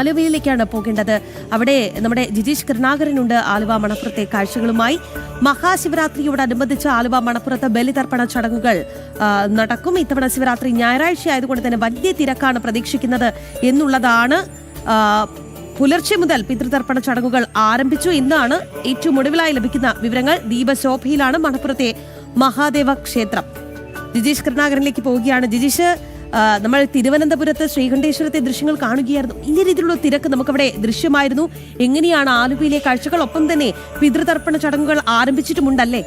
ആലുവയിലേക്കാണ് പോകേണ്ടത്. അവിടെ നമ്മുടെ ജിജീഷ് കരുണാകരനുണ്ട് ആലുവ മണപ്പുറത്തെ കാഴ്ചകളുമായി. മഹാശിവരാത്രിയോടനുബന്ധിച്ച് ആലുവ മണപ്പുറത്ത് ബലിതർപ്പണ ചടങ്ങുകൾ നടക്കും. ഇത്തവണ ശിവരാത്രി ഞായറാഴ്ച ആയതുകൊണ്ട് തന്നെ വലിയ തിരക്കാണ് പ്രതീക്ഷിക്കുന്നത് എന്നുള്ളതാണ്. പുലർച്ചെ മുതൽ പിതൃതർപ്പണ ചടങ്ങുകൾ ആരംഭിച്ചു. ഇന്നാണ് ഏറ്റവും ഒടുവിലായി ലഭിക്കുന്ന വിവരങ്ങൾ. ദീപശോഭയിലാണ് മണപ്പുറത്തെ മഹാദേവ ക്ഷേത്രം. ജിജീഷ് കരുണാകരനിലേക്ക് പോവുകയാണ്. ജിജീഷ്, നമ്മൾ തിരുവനന്തപുരത്ത് ശ്രീകണ്ഠേശ്വരത്തെ ദൃശ്യങ്ങൾ കാണുകയായിരുന്നു. ഇന്ന രീതിയിലുള്ള തിരക്ക് നമുക്കവിടെ ദൃശ്യമായിരുന്നു. എങ്ങനെയാണ് ആലുവയിലെ കാഴ്ചകൾ? ഒപ്പം തന്നെ പിതൃതർപ്പണ ചടങ്ങുകൾ ആരംഭിച്ചിട്ടുമുണ്ടല്ലേ?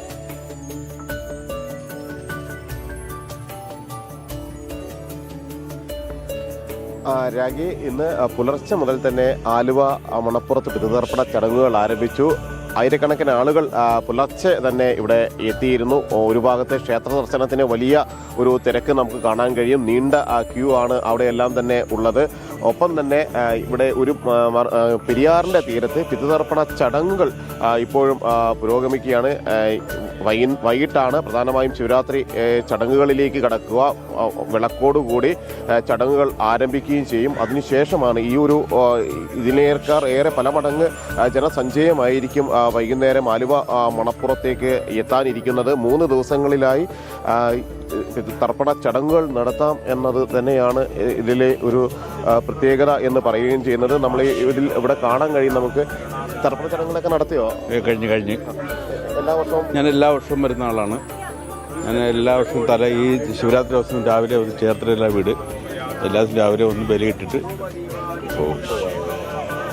രാഗി, ഇന്ന് പുലർച്ചെ മുതൽ തന്നെ ആലുവ മണപ്പുറത്ത് പിതൃതർപ്പണ ചടങ്ങുകൾ ആരംഭിച്ചു. ആയിരക്കണക്കിന് ആളുകൾ പുലർച്ചെ തന്നെ ഇവിടെ എത്തിയിരുന്നു. ഒരു ഭാഗത്തെ ക്ഷേത്ര ദർശനത്തിന് വലിയ ഒരു തിരക്ക് നമുക്ക് കാണാൻ കഴിയും. നീണ്ട ക്യൂ ആണ് അവിടെയെല്ലാം തന്നെ ഉള്ളത്. ഒപ്പം തന്നെ ഇവിടെ ഒരു പെരിയാറിൻ്റെ തീരത്ത് പിതൃതർപ്പണ ചടങ്ങുകൾ ഇപ്പോഴും പുരോഗമിക്കുകയാണ്. വൈകിട്ടാണ് പ്രധാനമായും ശിവരാത്രി ചടങ്ങുകളിലേക്ക് കടക്കുക. വിളക്കോടുകൂടി ചടങ്ങുകൾ ആരംഭിക്കുകയും ചെയ്യും. അതിനുശേഷമാണ് ഈ ഒരു ഇതിനേക്കാൾ ഏറെ പല മടങ്ങ് ജനസഞ്ചയമായിരിക്കും വൈകുന്നേരം ആലുവ മണപ്പുറത്തേക്ക് എത്താനിരിക്കുന്നത്. 3 ദിവസങ്ങളിലായി തർപ്പണ ചടങ്ങുകൾ നടത്താം എന്നത് തന്നെയാണ് ഇതിലെ ഒരു പ്രത്യേകത എന്ന് പറയുകയും ചെയ്യുന്നത്. നമ്മൾ ഇവിടെ കാണാൻ കഴിയും. നമുക്ക് തർപ്പണ ചടങ്ങുകളൊക്കെ നടത്തിയോ? കഴിഞ്ഞ് ഞാൻ എല്ലാ വർഷവും വരുന്ന ആളാണ്. ഞാൻ എല്ലാ വർഷവും ഈ ശിവരാത്രി ദിവസം രാവിലെ ഒരു ചേർത്തല വീട് എല്ലാ ദിവസവും രാവിലെ ഒന്ന് ബലിയിട്ടിട്ട് പോകും.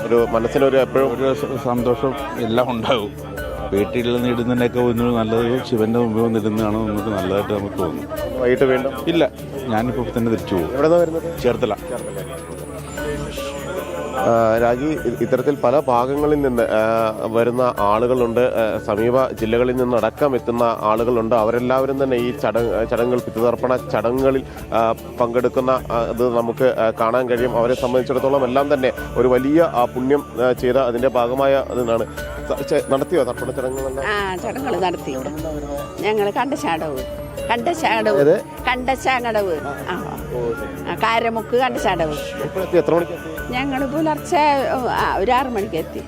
ഒരു മനസ്സിനൊരു എപ്പോഴും ഒരു സന്തോഷം എല്ലാം ഉണ്ടാകും. വീട്ടിൽ നിന്നിടുന്നതിനൊക്കെ ഒന്ന് നല്ലത് ശിവന്റെ മുമ്പിൽ നിന്നിടുന്നതാണ് നമുക്ക് നല്ലതായിട്ട് നമുക്ക് തോന്നുന്നു. വൈകിട്ട് വീണ്ടും ഇല്ല, ഞാനിപ്പോൾ തന്നെ തിരിച്ചു പോകും. എവിടെ നിന്നാണ് വരുന്നത്? ചേർത്തല. രാജി, ഇത്തരത്തിൽ പല ഭാഗങ്ങളിൽ നിന്ന് വരുന്ന ആളുകളുണ്ട്. സമീപ ജില്ലകളിൽ നിന്നടക്കം എത്തുന്ന ആളുകളുണ്ട്. അവരെല്ലാവരും തന്നെ ഈ ചടങ്ങുകൾ പിതൃതർപ്പണ ചടങ്ങുകളിൽ പങ്കെടുക്കുന്ന ഇത് നമുക്ക് കാണാൻ കഴിയും. അവരെ സംബന്ധിച്ചിടത്തോളം എല്ലാം തന്നെ ഒരു വലിയ പുണ്യം ചെയ്ത അതിൻ്റെ ഭാഗമായ അതിനാണ്. നടത്തിയോ തർപ്പണ ചടങ്ങുകളെല്ലാം? ചടങ്ങുകൾ നടത്തി. ഞങ്ങൾ കണ്ടശാടവ് കാരമുക്ക് കണ്ടശാടവ്. എത്ര മണിക്ക്? ഞങ്ങൾ പുലർച്ചെ ഒരു 6 മണിക്ക് എത്തി.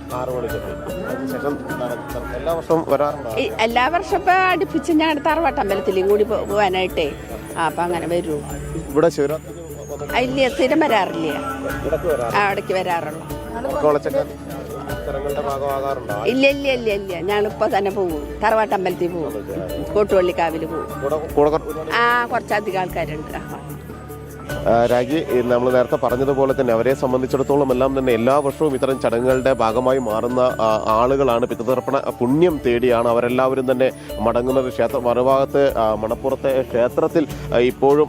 എല്ലാ വർഷം ഇപ്പൊ അടുപ്പിച്ച് ഞങ്ങളുടെ തറവാട്ടമ്പലത്തിലും കൂടി പോകാനായിട്ടേ. അപ്പൊ അങ്ങനെ വരൂ. ഇവിടെ ഇല്ല, സ്ഥിരം വരാറില്ല. അവിടേക്ക് വരാറുള്ളൂ. ഇല്ല ഇല്ല ഇല്ല ഇല്ല ഞങ്ങളിപ്പോ തന്നെ പോകും. തറവാട്ടമ്പലത്തിൽ പോകും, കോട്ടുവള്ളിക്കാവിൽ പോകും. കുറച്ചധികം ആൾക്കാരുണ്ട്. രാജി, നമ്മൾ നേരത്തെ പറഞ്ഞതുപോലെ തന്നെ അവരെ സംബന്ധിച്ചിടത്തോളം എല്ലാം തന്നെ എല്ലാ വർഷവും ഇത്തരം ചടങ്ങുകളുടെ ഭാഗമായി മാറുന്ന ആളുകളാണ്. പിതൃതർപ്പണ പുണ്യം തേടിയാണ് അവരെല്ലാവരും തന്നെ മടങ്ങുന്നത്. മറുഭാഗത്ത് മണപ്പുറത്തെ ക്ഷേത്രത്തിൽ ഇപ്പോഴും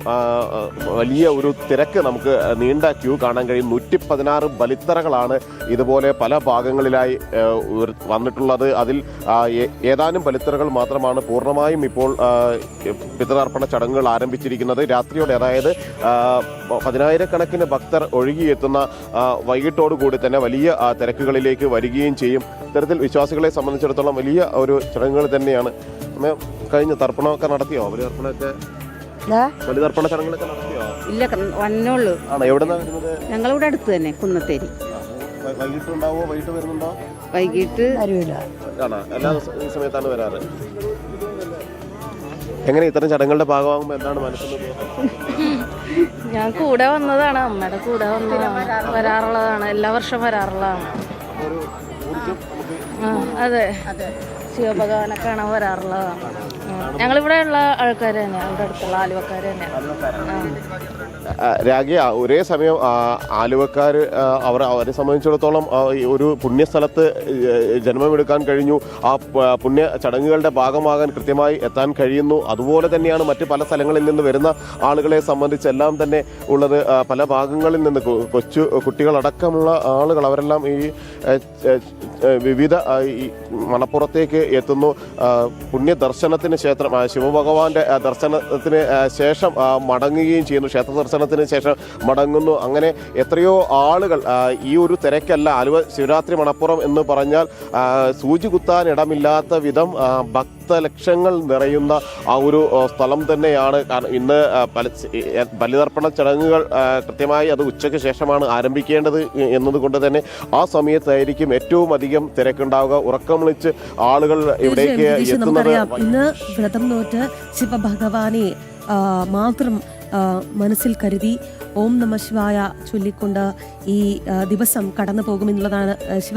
വലിയ ഒരു തിരക്ക് നമുക്ക് നീണ്ട ക്യൂ കാണാൻ കഴിയും. 116 ബലിത്തറകളാണ് ഇതുപോലെ പല ഭാഗങ്ങളിലായി വന്നിട്ടുള്ളത്. അതിൽ ഏതാനും ബലിത്തറകൾ മാത്രമാണ് പൂർണ്ണമായും ഇപ്പോൾ പിതൃതർപ്പണ ചടങ്ങുകൾ ആരംഭിച്ചിരിക്കുന്നത്. രാത്രിയോടെ, അതായത് 10,000-കണക്കിന് ഭക്തർ ഒഴുകിയെത്തുന്ന വൈകിട്ടോടുകൂടി തന്നെ വലിയ തിരക്കുകളിലേക്ക് വരികയും ചെയ്യും. ഇത്തരത്തിൽ വിശ്വാസികളെ സംബന്ധിച്ചിടത്തോളം വലിയ ഒരു ചടങ്ങുകൾ തന്നെയാണ്. കഴിഞ്ഞ തർപ്പണമൊക്കെ നടത്തിയോ? ബലിതർപ്പണ ചടങ്ങുകളൊക്കെ നടത്തിയോ? ഇല്ല, വന്നോളൂ. ആണോ? എവിടെന്നാ വരുന്നത്? ഞങ്ങളിവിടെ അടുത്ത് തന്നെ, കുന്നത്തേരി. വൈകിട്ട് ഉണ്ടാവോ? വൈകിട്ട് വരുന്നുണ്ടോ? വൈകിട്ട് ആണോ? എല്ലാ സമയത്താണ് വരാറ്? എങ്ങനെ ഇത്തരം ചടങ്ങുകളുടെ ഭാഗമാകുമ്പോൾ എന്താണ് മനസ്സിൽ? ഞാൻ കൂടെ വന്നതാണ്, അമ്മയുടെ കൂടെ വരാറുള്ളതാണ്. എല്ലാ വർഷവും വരാറുള്ളതാണ്. അതെ, ശിവഭഗവാനെ കാണാൻ വരാറുള്ളതാണ്. ഞങ്ങളിവിടെയുള്ള ആൾക്കാർ തന്നെ, അവിടെ അടുത്തുള്ള ആലുവക്കാർ തന്നെ. രാഗി, ഒരേ സമയം ആലുവക്കാർ അവരെ സംബന്ധിച്ചിടത്തോളം ഒരു പുണ്യസ്ഥലത്ത് ജന്മമെടുക്കാൻ കഴിഞ്ഞു. ആ പുണ്യ ചടങ്ങുകളുടെ ഭാഗമാകാൻ കൃത്യമായി എത്താൻ കഴിയുന്നു. അതുപോലെ തന്നെയാണ് മറ്റ് പല സ്ഥലങ്ങളിൽ നിന്ന് വരുന്ന ആളുകളെ സംബന്ധിച്ചെല്ലാം തന്നെ ഉള്ളത്. പല ഭാഗങ്ങളിൽ നിന്ന് കൊച്ചു കുട്ടികളടക്കമുള്ള ആളുകൾ അവരെല്ലാം ഈ വിവിധ ഈ മണപ്പുറത്തേക്ക് എത്തുന്നു. പുണ്യ ദർശനത്തിന് ശിവഭഗവാന്റെ ദർശനത്തിന് ശേഷം മടങ്ങുകയും ചെയ്യുന്നു. ക്ഷേത്ര ദർശനത്തിന് ശേഷം മടങ്ങുന്നു. അങ്ങനെ എത്രയോ ആളുകൾ ഈ ഒരു തിരക്കല്ല. ആലുവ ശിവരാത്രി മണപ്പുറം എന്ന് പറഞ്ഞാൽ സൂചി കുത്താൻ ഇടമില്ലാത്ത വിധം ഭക്തലക്ഷങ്ങൾ നിറയുന്ന ആ ഒരു സ്ഥലം തന്നെയാണ്. കാരണം ഇന്ന് ബലിതർപ്പണ ചടങ്ങുകൾ കൃത്യമായി അത് ഉച്ചയ്ക്ക് ശേഷമാണ് ആരംഭിക്കേണ്ടത് എന്നതുകൊണ്ട് തന്നെ ആ സമയത്തായിരിക്കും ഏറ്റവും അധികം തിരക്കുണ്ടാവുക. ഉറക്കം വിളിച്ച് ആളുകൾ ഇവിടേക്ക് എത്തുന്നത്. നമുക്കറിയാം, ഇന്ന് വ്രതം നോറ്റ് ശിവഭഗവാനെ മാത്രം മനസ്സിൽ കരുതി ഓം നമഃ ശിവായ ചൊല്ലിക്കൊണ്ട് ഈ ദിവസം കടന്നു പോകുമെന്നുള്ളതാണ് ശിവ